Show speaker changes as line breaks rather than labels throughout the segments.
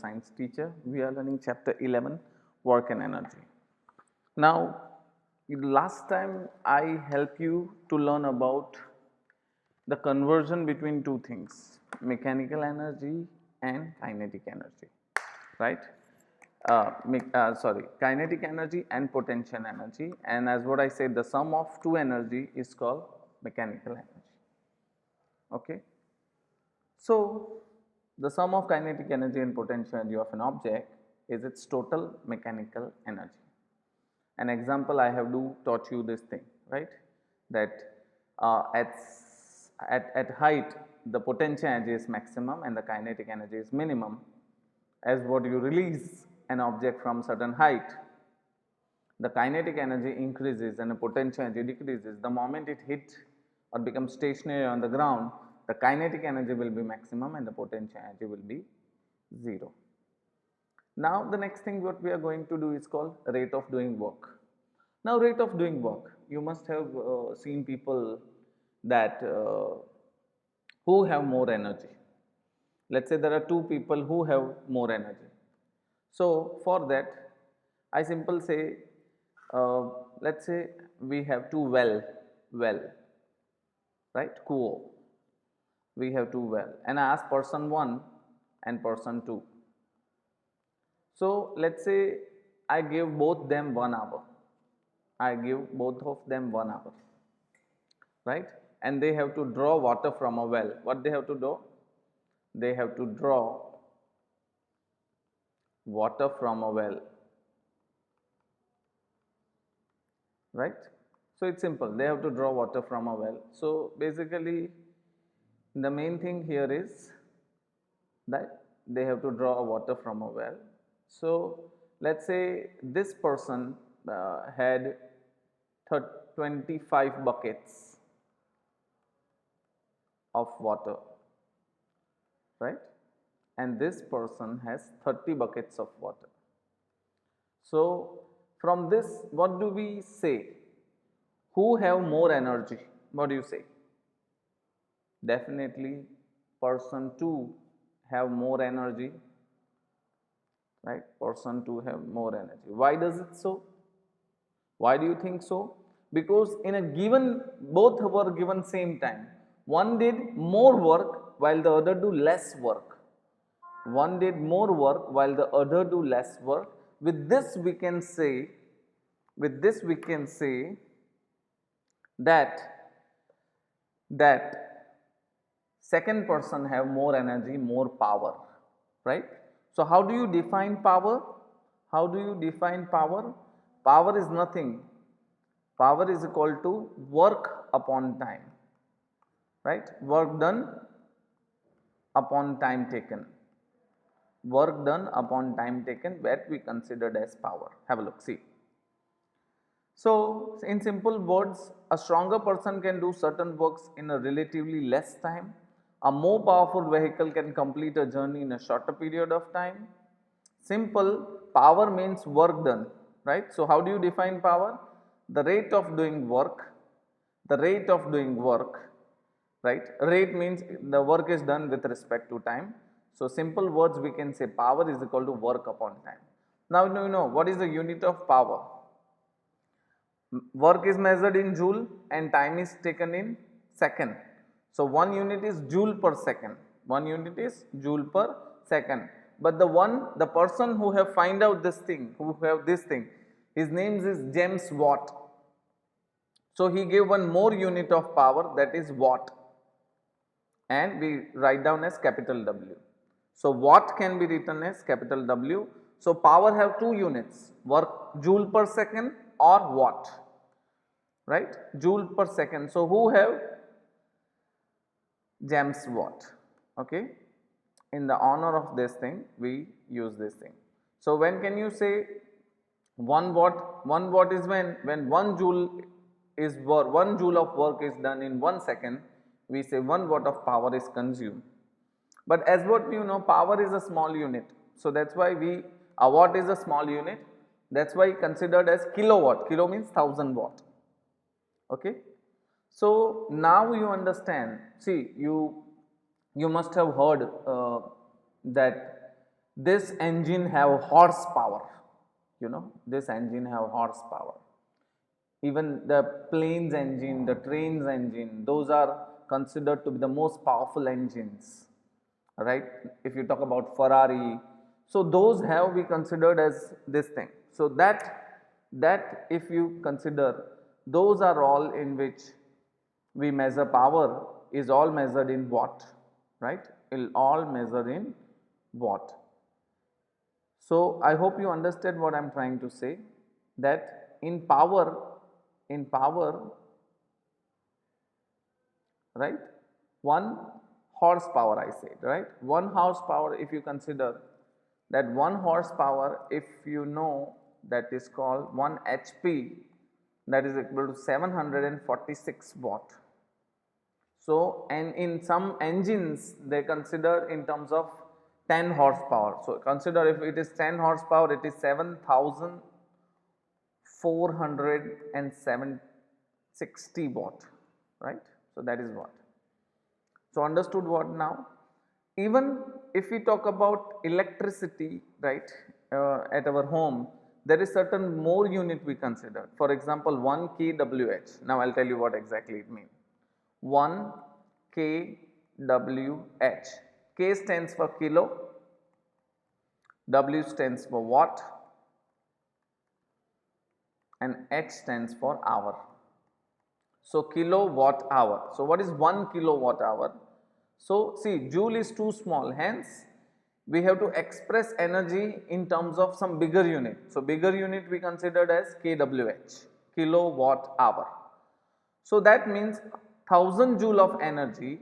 Science teacher. We are learning chapter 11, work and energy. Now, last time I helped you to learn about the conversion between two things, mechanical energy and kinetic energy, right? Kinetic energy and potential energy, and as what I said, the sum of two energy is called mechanical energy. Okay. So, the sum of kinetic energy and potential energy of an object is its total mechanical energy. An example, I have taught you this thing, right, that at height the potential energy is maximum and the kinetic energy is minimum. As what you release an object from certain height, the kinetic energy increases and the potential energy decreases. The moment it hits or becomes stationary on the ground, the kinetic energy will be maximum and the potential energy will be 0. Now, the next thing what we are going to do is called rate of doing work. Now, rate of doing work, you must have seen people that who have more energy. Let us say there are two people who have more energy. So, for that I simply say, let us say we have two well, right, kuo. We have two well and I ask person 1 and person 2. So, let us say I give both them 1 hour, I give both of them 1 hour, right, and they have to draw water from a well. What they have to do? They have to draw water from a well, right. So, it is simple, they have to draw water from a well. So, basically the main thing here is that they have to draw water from a well. So, let us say this person had 25 buckets of water, right, and this person has 30 buckets of water. So, from this what do we say? Who have more energy? What do you say? Definitely person 2 have more energy, right, person 2 have more energy. Why does it so? Why do you think so? Because in a given, both were given same time, one did more work while the other do less work. One did more work while the other do less work. With this we can say, that second person have more energy, more power, right. So, how do you define power? How do you define power? Power is nothing. Power is equal to work upon time, right, work done upon time taken. Work done upon time taken, that we considered as power. Have a look, see. So, in simple words, a stronger person can do certain works in a relatively less time. A more powerful vehicle can complete a journey in a shorter period of time. Simple, power means work done, right. So, how do you define power? The rate of doing work, right. Rate means the work is done with respect to time. So, simple words we can say power is equal to work upon time. Now, you know what is the unit of power? Work is measured in joule and time is taken in second. So, 1 unit is joule per second, 1 unit is joule per second. But the person who have find out this thing, his name is James Watt. So, he gave one more unit of power, that is watt, and we write down as capital W. So, watt can be written as capital W. So, power have two units, work joule per second or watt, right, joule per second. So, who have? James Watt, okay. In the honor of this thing we use this thing. So, when can you say 1 watt? 1 watt is when 1 joule is work, 1 joule of work is done in 1 second, we say 1 watt of power is consumed. But as what you know, power is a small unit. So, that is why a watt is a small unit, that is why considered as kilowatt. Kilo means 1000 watt, okay. So, now you understand, see, you must have heard that this engine have horsepower, this engine have horsepower. Even the planes engine, the trains engine, those are considered to be the most powerful engines, right? If you talk about Ferrari, so those have we considered as this thing. So that if you consider, those are all in which we measure power is all measured in watt, right? It all measured in watt. So I hope you understood what I am trying to say, that in power, right, 1 horsepower I said, right, 1 horsepower, if you consider that 1 horsepower, if you know, that is called 1 HP, that is equal to 746 watt. So, and in some engines they consider in terms of 10 horsepower. So, consider if it is 10 horsepower, it is 7,460 watt, right. So, that is what. So, understood what now? Even if we talk about electricity, right, at our home, there is certain more unit we consider. For example, 1 kWh. Now, I will tell you what exactly it means. 1 kWh. K stands for kilo, W stands for watt, and H stands for hour. So, kilowatt hour. So, what is 1 kilowatt hour? So, see, joule is too small, hence we have to express energy in terms of some bigger unit. So, bigger unit we considered as kWh, kilowatt hour. So, that means 1000 joule of energy.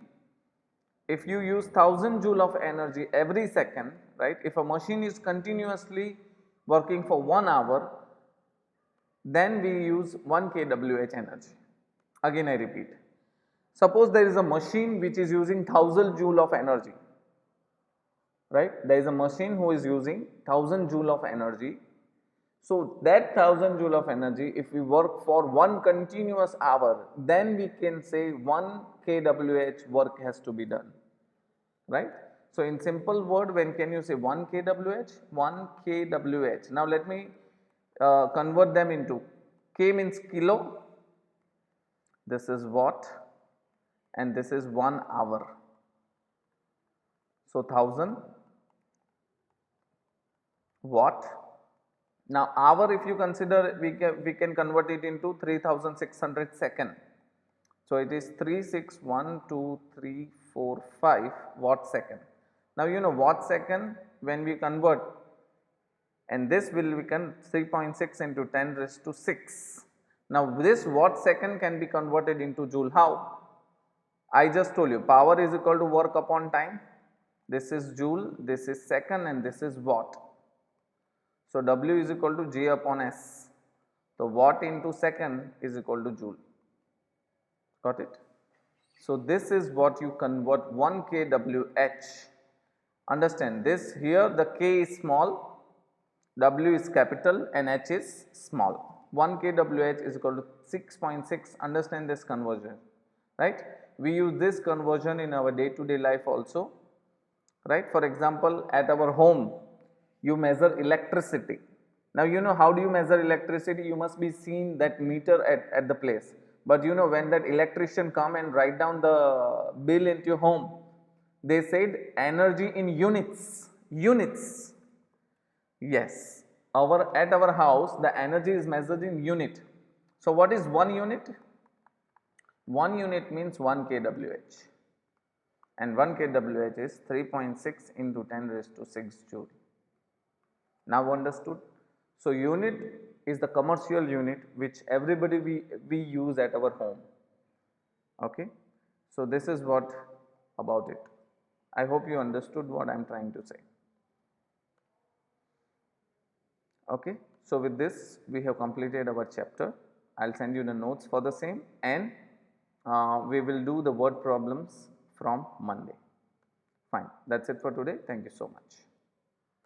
If you use 1000 joule of energy every second, right, if a machine is continuously working for 1 hour, then we use 1 kWh energy. Again I repeat, suppose there is a machine which is using 1000 joule of energy, right, there is a machine who is using 1000 joule of energy. So, that 1000 joule of energy, if we work for 1 continuous hour, then we can say 1 kWh work has to be done, right. So, in simple word, when can you say 1 kWh? 1 kWh. Now, let me convert them into, K means kilo, this is watt, and this is 1 hour. So, 1000 watt. Now, hour, if you consider, we can convert it into 3600 second. So, it is 361234 watt second. Now, you know watt second, when we convert, and this will become 3.6 into 10 raised to 6. Now, this watt second can be converted into joule. How? I just told you, power is equal to work upon time. This is joule, this is second, and this is watt. So, W is equal to J upon S. So, watt into second is equal to joule. Got it? So, this is what you convert 1 kWh. Understand this, here the K is small, W is capital, and H is small. 1 kWh is equal to 6.6. Understand this conversion, right? We use this conversion in our day to day life also, right. For example, at our home, you measure electricity. Now, you know how do you measure electricity? You must be seeing that meter at the place. But you know, when that electrician come and write down the bill into your home, they said energy in units. Yes, at our house the energy is measured in unit. So, what is 1 unit? 1 unit means 1 kWh, and 1 kWh is 3.6 into 10 raised to 6 joule. Now, understood? So, unit is the commercial unit which everybody we use at our home. Okay. So, this is what about it. I hope you understood what I am trying to say. Okay. So, with this we have completed our chapter. I will send you the notes for the same, and we will do the word problems from Monday. Fine. That is it for today. Thank you so much.